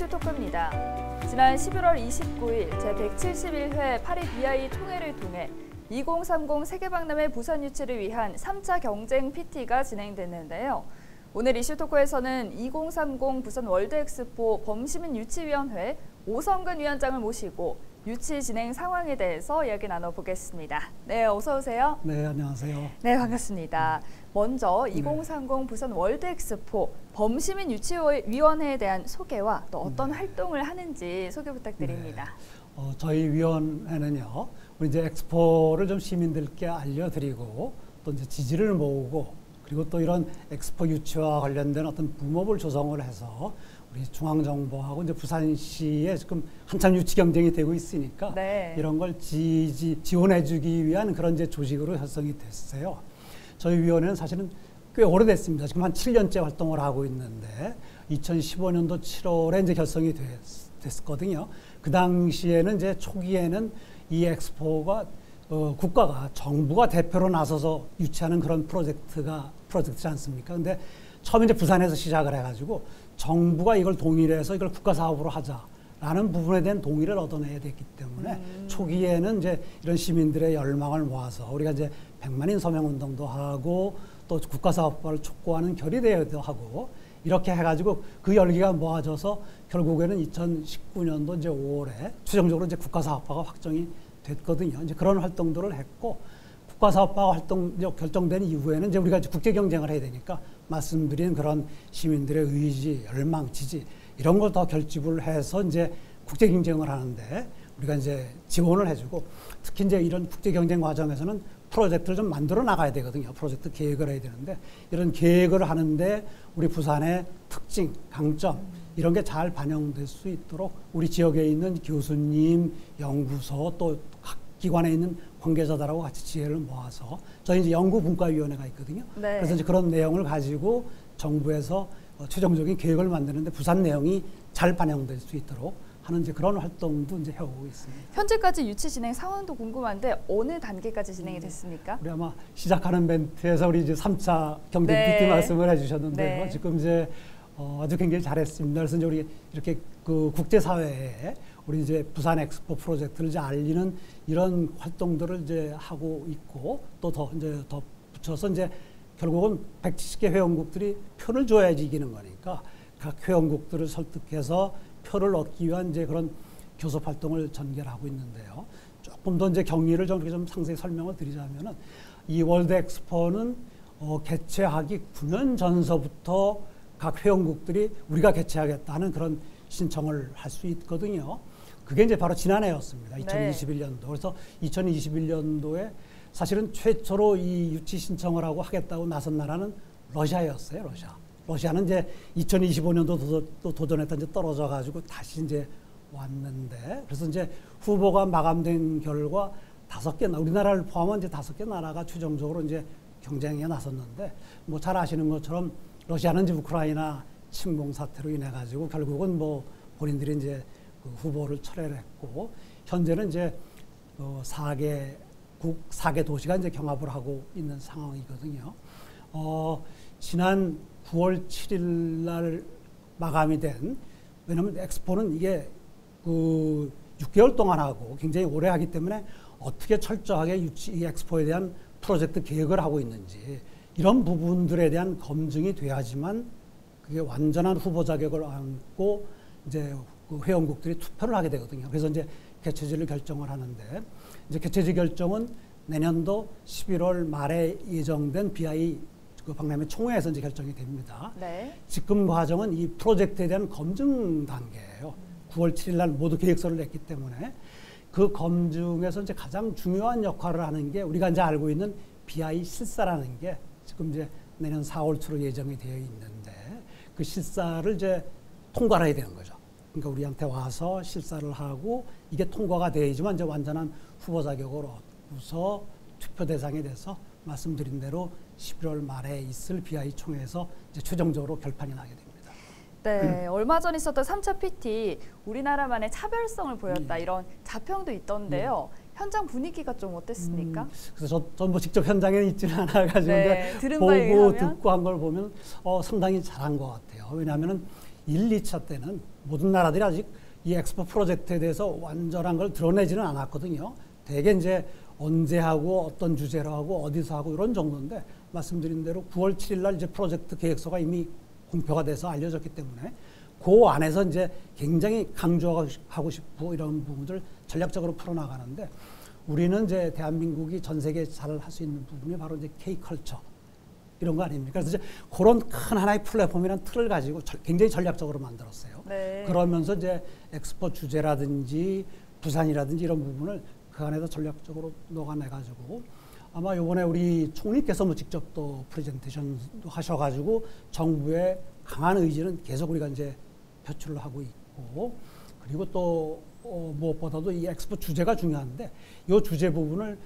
이슈토크입니다. 지난 11월 29일 제171회 파리 BI 총회를 통해 2030 세계박람회 부산 유치를 위한 3차 경쟁 PT가 진행됐는데요. 오늘 이슈토크에서는 2030 부산 월드엑스포 범시민 유치위원회 오성근 위원장을 모시고 유치 진행 상황에 대해서 이야기 나눠보겠습니다. 네, 어서 오세요. 네, 안녕하세요. 네, 반갑습니다. 먼저 2030 부산 월드엑스포 범시민 유치위원회에 대한 소개와 또 어떤 활동을 하는지 소개 부탁드립니다. 저희 위원회는요, 우리 이제 엑스포를 좀 시민들께 알려드리고 또 이제 지지를 모으고 그리고 또 이런 엑스포 유치와 관련된 어떤 부모부를 조성을 해서 우리 중앙정부하고 이제 부산시에 지금 한참 유치 경쟁이 되고 있으니까 이런 걸 지원해주기 위한 그런 이제 조직으로 형성이 됐어요. 저희 위원회는 사실은 꽤 오래됐습니다. 지금 한 7년째 활동을 하고 있는데 2015년도 7월에 이제 결성이 됐었거든요. 그 당시에는 이제 초기에는 이 엑스포가 국가가 정부가 대표로 나서서 유치하는 그런 프로젝트지 않습니까? 근데 처음에 이제 부산에서 시작을 해가지고 정부가 이걸 동의해서 이걸 국가 사업으로 하자라는 부분에 대한 동의를 얻어내야 됐기 때문에 초기에는 이제 이런 시민들의 열망을 모아서 우리가 이제 100만인 서명 운동도 하고 또 국가 사업화를 촉구하는 결의대회도 하고 이렇게 해가지고 그 열기가 모아져서 결국에는 2019년도 이제 5월에 최종적으로 이제 국가 사업화가 확정이 됐거든요. 이제 그런 활동들을 했고 국가 사업화 활동 결정된 이후에는 이제 우리가 국제 경쟁을 해야 되니까 말씀드린 그런 시민들의 의지, 열망, 지지 이런 걸 더 결집을 해서 이제 국제 경쟁을 하는데 우리가 이제 지원을 해주고 특히 이제 이런 국제 경쟁 과정에서는 프로젝트를 좀 만들어 나가야 되거든요. 프로젝트 계획을 해야 되는데 이런 계획을 하는데 우리 부산의 특징, 강점 이런 게 잘 반영될 수 있도록 우리 지역에 있는 교수님, 연구소 또 각 기관에 있는 관계자들하고 같이 지혜를 모아서 저희 이제 연구분과위원회가 있거든요. 그래서 이제 그런 내용을 가지고 정부에서 최종적인 계획을 만드는데 부산 내용이 잘 반영될 수 있도록 하는 이제 그런 활동도 이제 해오고 있습니다. 현재까지 유치 진행 상황도 궁금한데 어느 단계까지 진행이 됐습니까? 우리 아마 시작하는 멘트에서 우리 이제 3차 경쟁 PT 말씀을 해주셨는데요. 지금 이제 아주 굉장히 잘했습니다. 그래서 이제 우리 이렇게 그 국제사회에 우리 이제 부산 엑스포 프로젝트를 이제 알리는 이런 활동들을 이제 하고 있고 또 더 붙여서 이제 결국은 170개 회원국들이 표를 줘야지 이기는 거니까 각 회원국들을 설득해서 표를 얻기 위한 이제 그런 교섭 활동을 전개하고 있는데요. 조금 더 이제 경위를 좀 상세히 설명을 드리자면은 이 월드 엑스포는 개최하기 9년 전서부터 각 회원국들이 우리가 개최하겠다는 그런 신청을 할 수 있거든요. 그게 이제 바로 지난해였습니다. 2021년도. 그래서 2021년도에 사실은 최초로 이 유치 신청을 하고 하겠다고 나선 나라는 러시아였어요. 러시아는 이제 2025년도 또 도전했다 이제 떨어져 가지고 다시 이제 왔는데 그래서 이제 후보가 마감된 결과 5개 우리나라를 포함한 이제 5개 나라가 최종적으로 이제 경쟁에 나섰는데 뭐 잘 아시는 것처럼 러시아는 이제 우크라이나 침공 사태로 인해 가지고 결국은 뭐 본인들이 이제 그 후보를 철회를 했고 현재는 이제 4개 도시가 이제 경합을 하고 있는 상황이거든요. 지난 9월 7일 날 마감이 된 왜냐하면 엑스포는 이게 그 6개월 동안 하고 굉장히 오래 하기 때문에 어떻게 철저하게 이 엑스포에 대한 프로젝트 계획을 하고 있는지 이런 부분들에 대한 검증이 돼야지만 그게 완전한 후보 자격을 안고 이제 그 회원국들이 투표를 하게 되거든요. 그래서 이제 개최지를 결정을 하는데 이제 개최지 결정은 내년도 11월 말에 예정된 BI 그 박람회 총회에서 이제 결정이 됩니다. 지금 과정은 이 프로젝트에 대한 검증 단계예요. 9월 7일 날 모두 계획서를 냈기 때문에 그 검증에서 이제 가장 중요한 역할을 하는 게 우리가 이제 알고 있는 BI 실사라는 게 지금 이제 내년 4월 초로 예정이 되어 있는데 그 실사를 이제 통과를 해야 되는 거죠. 그러니까 우리한테 와서 실사를 하고 이게 통과가 돼야지만 이제 완전한 후보 자격을 얻고서 투표 대상이 돼서 말씀드린 대로 11월 말에 있을 BI 총회에서 이제 최종적으로 결판이 나게 됩니다. 네, 얼마 전 있었던 3차 PT 우리나라만의 차별성을 보였다 이런 자평도 있던데요. 현장 분위기가 좀 어땠습니까? 그래서 전 뭐 직접 현장에 있지는 않아가지고 들은 보고 바에 의하면? 듣고 한 걸 보면 상당히 잘한 것 같아요. 왜냐하면은 1, 2차 때는 모든 나라들이 아직 이 엑스포 프로젝트에 대해서 완전한 걸 드러내지는 않았거든요. 대개 이제 언제 하고 어떤 주제로 하고 어디서 하고 이런 정도인데 말씀드린 대로 9월 7일 날 이제 프로젝트 계획서가 이미 공표가 돼서 알려졌기 때문에 그 안에서 이제 굉장히 강조하고 싶고 이런 부분들 전략적으로 풀어나가는데 우리는 이제 대한민국이 전 세계에 잘 할 수 있는 부분이 바로 이제 K컬처 이런 거 아닙니까? 그래서 이제 그런 큰 하나의 플랫폼이라는 틀을 가지고 굉장히 전략적으로 만들었어요. 네. 그러면서 이제 엑스포 주제라든지 부산이라든지 이런 부분을 그 안에서 전략적으로 녹아내가지고 아마 이번에 우리 총리께서 뭐 직접 또 프레젠테이션도 하셔가지고 정부의 강한 의지는 계속 우리가 이제 표출을 하고 있고 그리고 또 무엇보다도 이 엑스포 주제가 중요한데 이 주제 부분을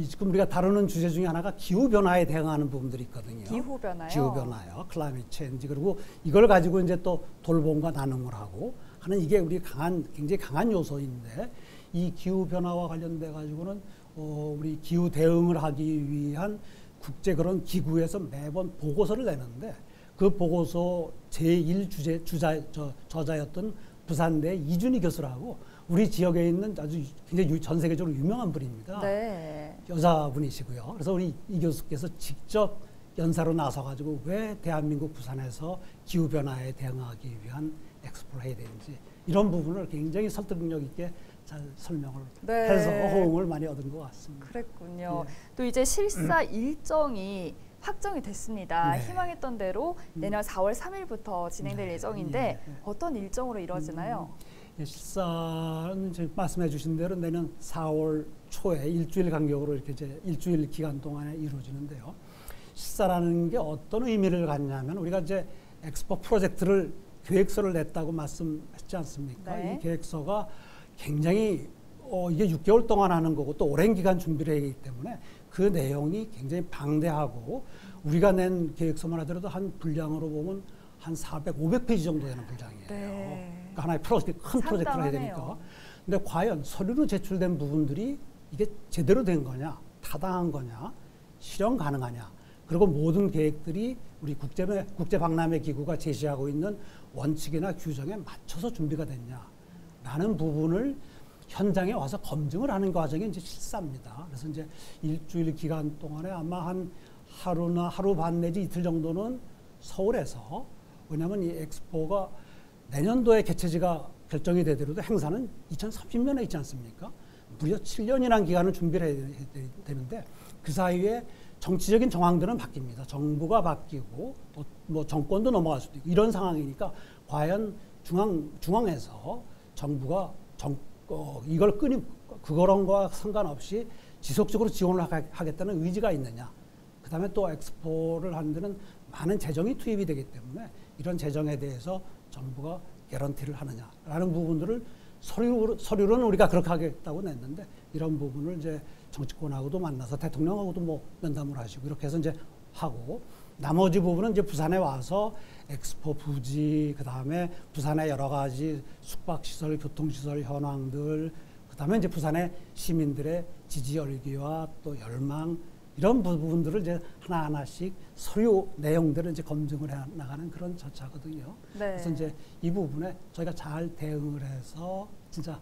지금 우리가 다루는 주제 중에 하나가 기후변화에 대응하는 부분들이 있거든요. 기후변화요? 기후변화요. 클라이밋 체인지. 그리고 이걸 가지고 이제 또 돌봄과 나눔을 하고 하는 이게 우리 굉장히 강한 요소인데 이 기후변화와 관련돼 가지고는 우리 기후 대응을 하기 위한 국제 그런 기구에서 매번 보고서를 내는데 그 보고서 제1 저자였던 부산대 이준희 교수라고 우리 지역에 있는 아주 굉장히 전 세계적으로 유명한 분입니다. 네. 여자분이시고요. 그래서 우리 이 교수께서 직접 연사로 나서가지고 왜 대한민국 부산에서 기후변화에 대응하기 위한 엑스포를 해야 되는지 이런 부분을 굉장히 설득력 있게 잘 설명을 네. 해서 호응을 많이 얻은 것 같습니다. 그랬군요. 예. 또 이제 실사 일정이 확정이 됐습니다. 네. 희망했던 대로 내년 4월 3일부터 진행될 네. 예정인데 예. 어떤 일정으로 이루어지나요? 실사는 이제 말씀해 주신 대로 내년 4월 초에 일주일 간격으로 이렇게 이제 일주일 기간 동안에 이루어지는데요. 실사라는 게 어떤 의미를 갖냐면 우리가 이제 엑스포 프로젝트를 계획서를 냈다고 말씀했지 않습니까? 네. 이 계획서가 굉장히 이게 6개월 동안 하는 거고 또 오랜 기간 준비를 해야 하기 때문에 그 내용이 굉장히 방대하고 우리가 낸 계획서만 하더라도 한 분량으로 보면 한 400, 500페이지 정도 되는 분량이에요. 네. 그러니까 하나의 큰 프로젝트를 해야 되니까. 근데 과연 서류로 제출된 부분들이 이게 제대로 된 거냐, 타당한 거냐, 실현 가능하냐, 그리고 모든 계획들이 우리 국제박람회 기구가 제시하고 있는 원칙이나 규정에 맞춰서 준비가 됐냐라는 부분을 현장에 와서 검증을 하는 과정이 이제 실사입니다. 그래서 이제 일주일 기간 동안에 아마 한 하루 반 내지 이틀 정도는 서울에서 왜냐하면 이 엑스포가 내년도에 개최지가 결정이 되더라도 행사는 2030년에 있지 않습니까? 무려 7년이라는 기간을 준비를 해야 되는데 그 사이에 정치적인 정황들은 바뀝니다. 정부가 바뀌고 또 뭐 정권도 넘어갈 수도 있고 이런 상황이니까 과연 중앙에서 정부가 이걸 그거랑과 상관없이 지속적으로 지원을 하겠다는 의지가 있느냐. 그다음에 또 엑스포를 하는 데는 많은 재정이 투입이 되기 때문에 이런 재정에 대해서 정부가 개런티를 하느냐라는 부분들을 서류로는 우리가 그렇게 하겠다고 냈는데 이런 부분을 이제 정치권하고도 만나서 대통령하고도 뭐 면담을 하시고 이렇게 해서 이제 하고 나머지 부분은 이제 부산에 와서 엑스포 부지 그다음에 부산의 여러 가지 숙박시설, 교통시설 현황들 그다음에 이제 부산의 시민들의 지지 열기와 또 열망 이런 부분들을 이제 하나하나씩 서류 내용들을 이제 검증을 해 나가는 그런 절차거든요. 네. 그래서 이제 이 부분에 저희가 잘 대응을 해서 진짜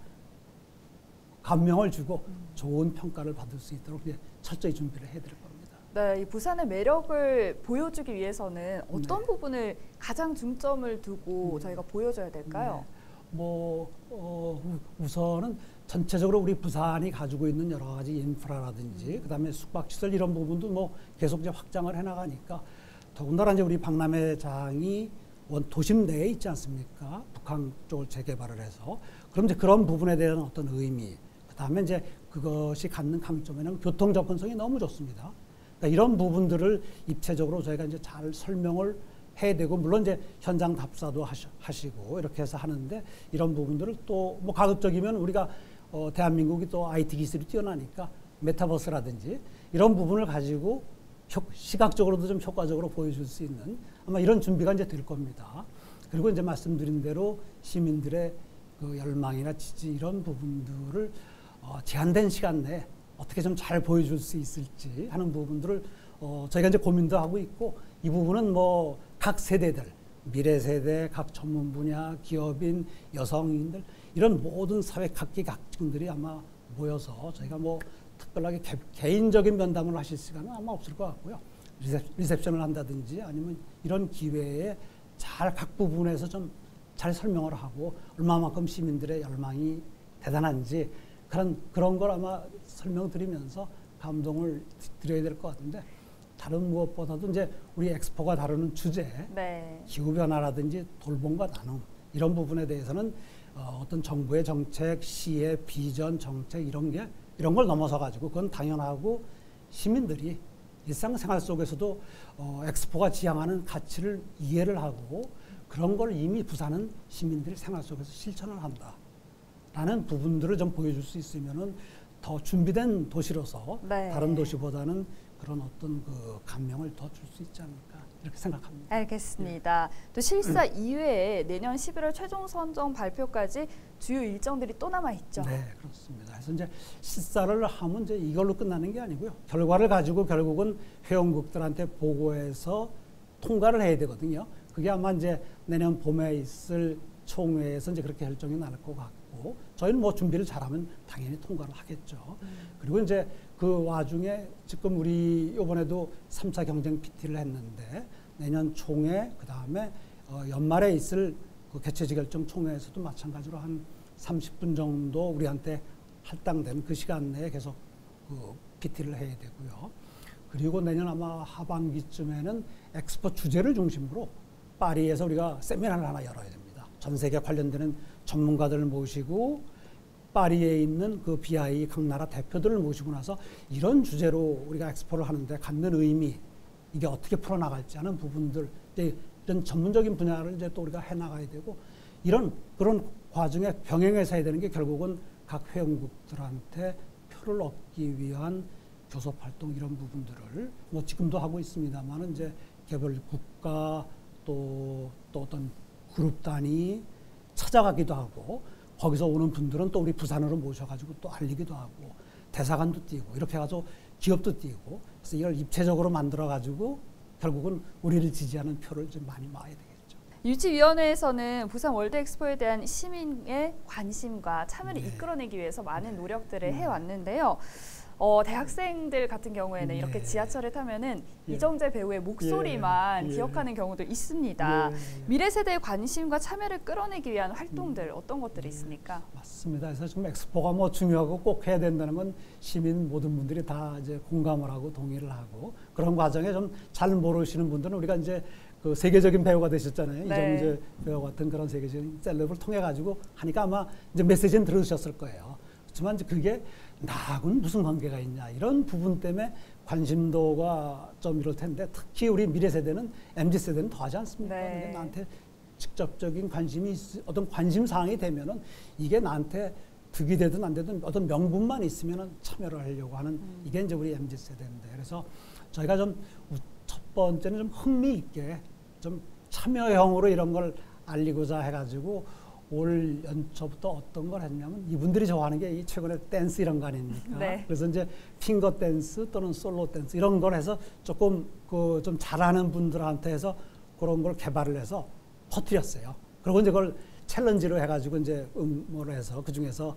감명을 주고 좋은 평가를 받을 수 있도록 이제 철저히 준비를 해드릴 겁니다. 네, 이 부산의 매력을 보여주기 위해서는 어떤 부분을 가장 중점을 두고 저희가 보여줘야 될까요? 네. 우선은 전체적으로 우리 부산이 가지고 있는 여러 가지 인프라라든지 그다음에 숙박시설 이런 부분도 뭐 계속 이제 확장을 해나가니까 더군다나 이제 우리 박람회장이 도심 내에 있지 않습니까? 북한 쪽을 재개발을 해서 그럼 이제 그런 부분에 대한 어떤 의미 그다음에 이제 그것이 갖는 강점에는 교통 접근성이 너무 좋습니다. 그러니까 이런 부분들을 입체적으로 저희가 이제 잘 설명을 해야 되고 물론 이제 현장 답사도 하시고 이렇게 해서 하는데 이런 부분들을 또 뭐 가급적이면 우리가 대한민국이 또 IT 기술이 뛰어나니까 메타버스라든지 이런 부분을 가지고 시각적으로도 좀 효과적으로 보여줄 수 있는 아마 이런 준비가 이제 될 겁니다. 그리고 이제 말씀드린 대로 시민들의 그 열망이나 지지 이런 부분들을 제한된 시간 내에 어떻게 좀 잘 보여줄 수 있을지 하는 부분들을 저희가 이제 고민도 하고 있고 이 부분은 뭐 각 세대들 미래 세대, 각 전문 분야, 기업인, 여성인들 이런 모든 사회 각계각층들이 아마 모여서 저희가 뭐 특별하게 개인적인 면담을 하실 시간은 아마 없을 것 같고요. 리셉션을 한다든지 아니면 이런 기회에 잘 각 부분에서 좀 잘 설명을 하고 얼마만큼 시민들의 열망이 대단한지 그런 걸 아마 설명드리면서 감동을 드려야 될 것 같은데 다른 무엇보다도 이제 우리 엑스포가 다루는 주제 네. 기후변화라든지 돌봄과 나눔 이런 부분에 대해서는 어떤 정부의 정책, 시의 비전, 정책 이런 걸 넘어서 가지고 그건 당연하고 시민들이 일상생활 속에서도 엑스포가 지향하는 가치를 이해를 하고 그런 걸 이미 부산은 시민들이 생활 속에서 실천을 한다라는 부분들을 좀 보여줄 수 있으면은 더 준비된 도시로서 네. 다른 도시보다는 그런 어떤 그 감명을 더 줄 수 있지 않을까 이렇게 생각합니다. 알겠습니다. 또 실사 이외에 내년 11월 최종 선정 발표까지 주요 일정들이 또 남아 있죠. 네, 그렇습니다. 그래서 이제 실사를 하면 이제 이걸로 끝나는 게 아니고요. 결과를 가지고 결국은 회원국들한테 보고해서 통과를 해야 되거든요. 그게 아마 이제 내년 봄에 있을 총회에서 이제 그렇게 결정이 날 것 같고 저희는 뭐 준비를 잘하면 당연히 통과를 하겠죠. 그리고 이제 그 와중에 지금 우리 이번에도 3차 경쟁 PT를 했는데 내년 총회 그다음에 연말에 있을 그 개최지 결정 총회에서도 마찬가지로 한 30분 정도 우리한테 할당된 그 시간 내에 계속 그 PT를 해야 되고요. 그리고 내년 아마 하반기쯤에는 엑스포 주제를 중심으로 파리에서 우리가 세미나를 하나 열어야 됩니다. 전 세계 관련되는 전문가들을 모시고 파리에 있는 그 BI 각 나라 대표들을 모시고 나서 이런 주제로 우리가 엑스포를 하는데 갖는 의미 이게 어떻게 풀어나갈지 하는 부분들 이런 전문적인 분야를 이제 또 우리가 해나가야 되고 그런 과정에 병행해서 해야 되는 게 결국은 각 회원국들한테 표를 얻기 위한 교섭 활동 이런 부분들을 뭐 지금도 하고 있습니다만은 이제 개별 국가 또 어떤 그룹 단위 찾아가기도 하고 거기서 오는 분들은 또 우리 부산으로 모셔가지고 또 알리기도 하고 대사관도 띄고 이렇게 해가지고 기업도 띄고 그래서 이걸 입체적으로 만들어가지고 결국은 우리를 지지하는 표를 좀 많이 모아야 되겠죠. 유치위원회에서는 부산 월드엑스포에 대한 시민의 관심과 참여를 네. 이끌어내기 위해서 많은 노력들을 해왔는데요. 대학생들 같은 경우에는 이렇게 지하철을 타면은 이정재 배우의 목소리만 기억하는 경우도 있습니다. 미래 세대의 관심과 참여를 끌어내기 위한 활동들 어떤 것들이 있습니까? 맞습니다. 그래서 지금 엑스포가 뭐 중요하고 꼭 해야 된다는 건 시민 모든 분들이 다 이제 공감을 하고 동의를 하고 그런 과정에 좀 잘 모르시는 분들은 우리가 이제 그 세계적인 배우가 되셨잖아요. 네. 이정재 배우 같은 그런 세계적인 셀럽을 통해 가지고 하니까 아마 이제 메시지는 들으셨을 거예요. 그렇지만 이제 그게 나하고는 무슨 관계가 있냐 이런 부분 때문에 관심도가 좀 이럴 텐데 특히 우리 미래 세대는 MZ 세대는 더하지 않습니까? 네. 이게 나한테 직접적인 관심이 어떤 관심 사항이 되면은 이게 나한테 득이 되든 안 되든 어떤 명분만 있으면은 참여를 하려고 하는 이게 이제 우리 MZ 세대인데 그래서 저희가 좀 첫 번째는 좀 흥미 있게 좀 참여형으로 이런 걸 알리고자 해가지고 올 연초부터 어떤 걸 했냐면 이분들이 좋아하는 게 이 최근에 댄스 이런 거 아닙니까? 네. 그래서 이제 핑거 댄스 또는 솔로 댄스 이런 걸 해서 조금 그 좀 잘하는 분들한테 해서 그런 걸 개발을 해서 퍼뜨렸어요. 그리고 이제 그걸 챌린지로 해가지고 이제 뭘 해서 그 중에서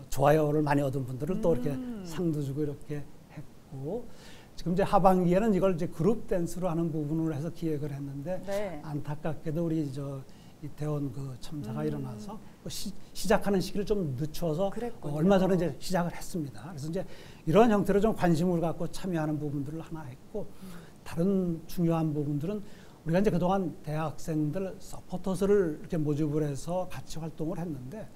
좋아요를 많이 얻은 분들을 또 이렇게 상도 주고 이렇게 했고 지금 이제 하반기에는 이걸 이제 그룹 댄스로 하는 부분을 해서 기획을 했는데 네. 안타깝게도 우리 이태원 그 참사가 일어나서 시작하는 시기를 좀 늦춰서 얼마 전에 이제 시작을 했습니다. 그래서 이제 이런 형태로 좀 관심을 갖고 참여하는 부분들을 하나 했고 다른 중요한 부분들은 우리가 이제 그동안 대학생들 서포터스를 이렇게 모집을 해서 같이 활동을 했는데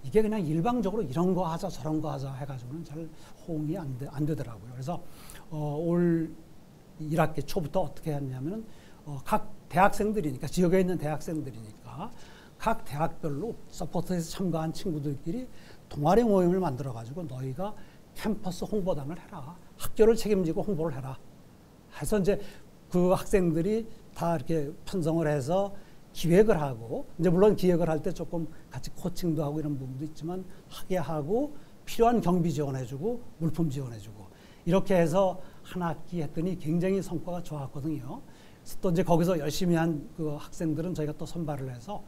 이게 그냥 일방적으로 이런 거 하자 저런 거 하자 해가지고는 잘 호응이 안 되더라고요. 그래서 올 1학기 초부터 어떻게 했냐면은 각 대학생들이니까 지역에 있는 대학생들이니까 각 대학별로 서포터에서 참가한 친구들끼리 동아리 모임을 만들어 가지고 너희가 캠퍼스 홍보단을 해라. 학교를 책임지고 홍보를 해라. 해서 이제 그 학생들이 다 이렇게 편성을 해서 기획을 하고 이제 물론 기획을 할 때 조금 같이 코칭도 하고 이런 부분도 있지만 하게 하고 필요한 경비 지원해주고 물품 지원해주고 이렇게 해서 한 학기 했더니 굉장히 성과가 좋았거든요. 또 이제 거기서 열심히 한 그 학생들은 저희가 또 선발을 해서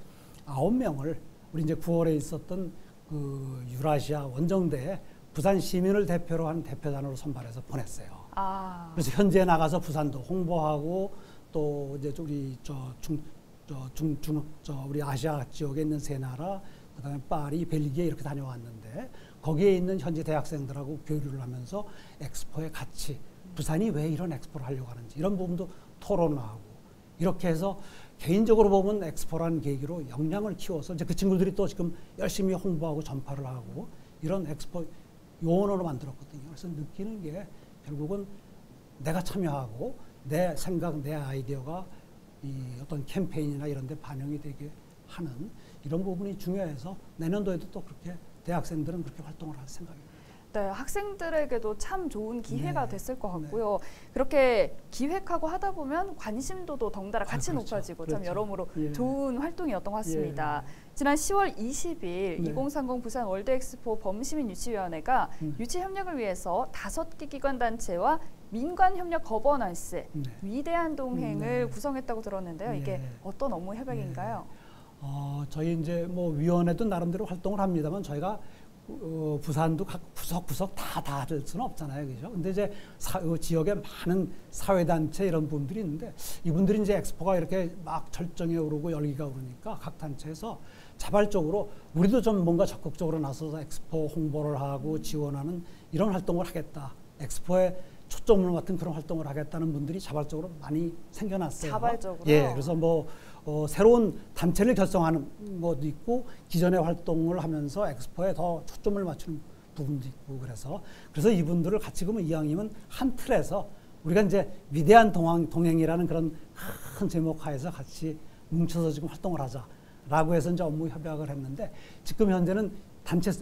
9명을 우리 이제 9월에 있었던 그 유라시아 원정대에 부산 시민을 대표로 한 대표단으로 선발해서 보냈어요. 그래서 현지에 나가서 부산도 홍보하고 또 이제 우리 우리 아시아 지역에 있는 세 나라, 그다음에 파리, 벨기에 이렇게 다녀왔는데 거기에 있는 현지 대학생들하고 교류를 하면서 엑스포에 같이 부산이 왜 이런 엑스포를 하려고 하는지 이런 부분도 토론을 하고 이렇게 해서 개인적으로 보면 엑스포라는 계기로 역량을 키워서 이제 그 친구들이 또 지금 열심히 홍보하고 전파를 하고 이런 엑스포 요원으로 만들었거든요. 그래서 느끼는 게 결국은 내가 참여하고 내 생각, 내 아이디어가 이 어떤 캠페인이나 이런 데 반영이 되게 하는 이런 부분이 중요해서 내년도에도 또 그렇게 대학생들은 그렇게 활동을 할 생각입니다. 네, 학생들에게도 참 좋은 기회가 네. 됐을 것 같고요. 그렇게 기획하고 하다 보면 관심도도 덩달아 같이 그렇죠. 높아지고 그렇죠. 참 여러모로 예. 좋은 활동이었던 것 같습니다. 지난 10월 20일 2030 부산 월드엑스포 범시민유치위원회가 유치 협력을 위해서 5개 기관 단체와 민관협력 거버넌스 위대한 동행을 구성했다고 들었는데요. 이게 어떤 업무 협약인가요? 저희 이제 뭐 위원회도 나름대로 활동을 합니다만 저희가 부산도 각 구석구석 다 할 수는 없잖아요, 그죠? 근데 이제 지역에 많은 사회단체 이런 분들이 있는데 이분들이 이제 엑스포가 이렇게 막 절정에 오르고 열기가 오르니까 각 단체에서 자발적으로 우리도 좀 뭔가 적극적으로 나서서 엑스포 홍보를 하고 지원하는 이런 활동을 하겠다. 엑스포에 초점을 맡은 그런 활동을 하겠다는 분들이 자발적으로 많이 생겨났어요. 자발적으로? 예, 그래서 뭐 새로운 단체를 결성하는 것도 있고 기존의 활동을 하면서 엑스포에 더 초점을 맞추는 부분도 있고 그래서 이분들을 같이 그러면 이왕이면 한 틀에서 우리가 이제 위대한 동행이라는 그런 큰 제목 하에서 같이 뭉쳐서 지금 활동을 하자라고 해서 이제 업무 협약을 했는데 지금 현재는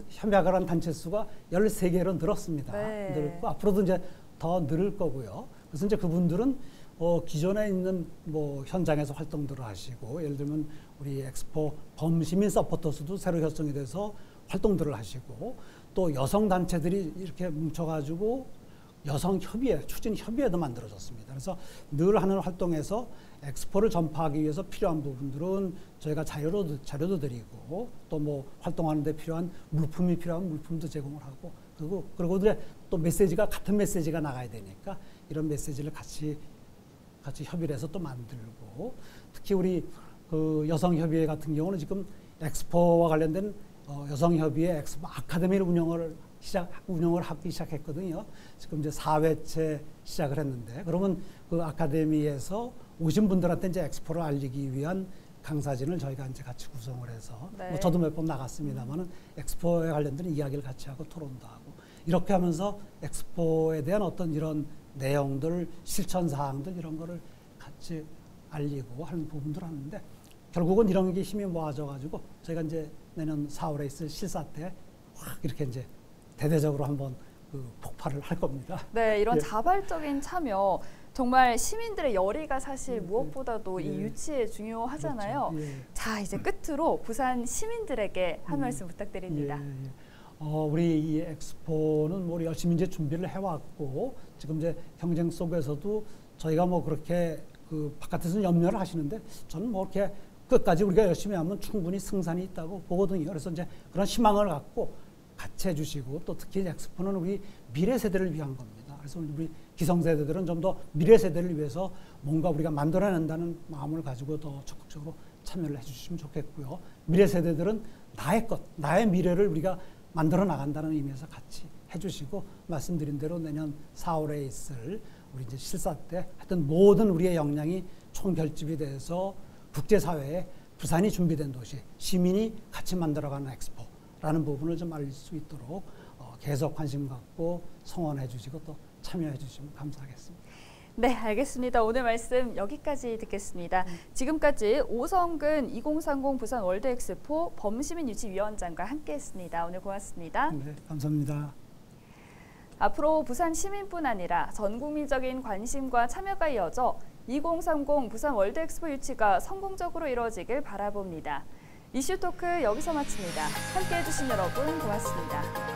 협약을 한 단체 수가 13개로 늘었습니다. 늘었고 앞으로도 이제 더 늘을 거고요. 그래서 이제 그분들은 기존에 있는 뭐 현장에서 활동들을 하시고 예를 들면 우리 엑스포 범시민 서포터스도 새로 결성이 돼서 활동들을 하시고 또 여성 단체들이 이렇게 뭉쳐가지고 여성 협의회, 추진 협의회도 만들어졌습니다. 그래서 늘 하는 활동에서 엑스포를 전파하기 위해서 필요한 부분들은 저희가 자료도 드리고 또 뭐 활동하는 데 필요한 물품이 필요한 물품도 제공을 하고 그리고 또 메시지가 같은 메시지가 나가야 되니까 이런 메시지를 같이 협의를 해서 또 만들고 특히 우리 그 여성협의회 같은 경우는 지금 엑스포와 관련된 여성협의회 엑스포 아카데미를 운영을 하기 시작했거든요. 지금 이제 4회째 시작을 했는데 그러면 그 아카데미에서 오신 분들한테 이제 엑스포를 알리기 위한 강사진을 저희가 이제 같이 구성을 해서 뭐 저도 몇 번 나갔습니다만은 엑스포에 관련된 이야기를 같이 하고 토론도 하고 이렇게 하면서 엑스포에 대한 어떤 이런 내용들, 실천 사항들 이런 거를 같이 알리고 하는 부분들을 하는데 결국은 이런 게 힘이 모아져 가지고 저희가 이제 내년 4월에 있을 실사 때 확 이렇게 이제 대대적으로 한번 그 폭발을 할 겁니다. 네, 이런 자발적인 참여 정말 시민들의 열의가 사실 무엇보다도 이 유치에 중요하잖아요. 그렇죠. 자, 이제 끝으로 부산 시민들에게 한 말씀 부탁드립니다. 우리 이 엑스포는 뭐 열심히 이제 준비를 해왔고 지금 이제 경쟁 속에서도 저희가 뭐 그렇게 그 바깥에서는 염려를 하시는데 저는 뭐 이렇게 끝까지 우리가 열심히 하면 충분히 승산이 있다고 보거든요. 그래서 이제 그런 희망을 갖고 같이 해주시고 또 특히 엑스포는 우리 미래 세대를 위한 겁니다. 그래서 우리 기성세대들은 좀 더 미래 세대를 위해서 뭔가 우리가 만들어낸다는 마음을 가지고 더 적극적으로 참여를 해주시면 좋겠고요. 미래 세대들은 나의 미래를 우리가 만들어 나간다는 의미에서 같이 해주시고 말씀드린 대로 내년 4월에 있을 우리 이제 실사 때 하여튼 모든 우리의 역량이 총결집이 돼서 국제사회에 부산이 준비된 도시, 시민이 같이 만들어가는 엑스포라는 부분을 좀 알릴 수 있도록 계속 관심 갖고 성원해 주시고 또 참여해 주시면 감사하겠습니다. 네, 알겠습니다. 오늘 말씀 여기까지 듣겠습니다. 지금까지 오성근 2030 부산 월드엑스포 범시민유치위원장과 함께했습니다. 오늘 고맙습니다. 네, 감사합니다. 앞으로 부산 시민뿐 아니라 전 국민적인 관심과 참여가 이어져 2030 부산 월드엑스포 유치가 성공적으로 이루어지길 바라봅니다. 이슈토크 여기서 마칩니다. 함께해 주신 여러분 고맙습니다.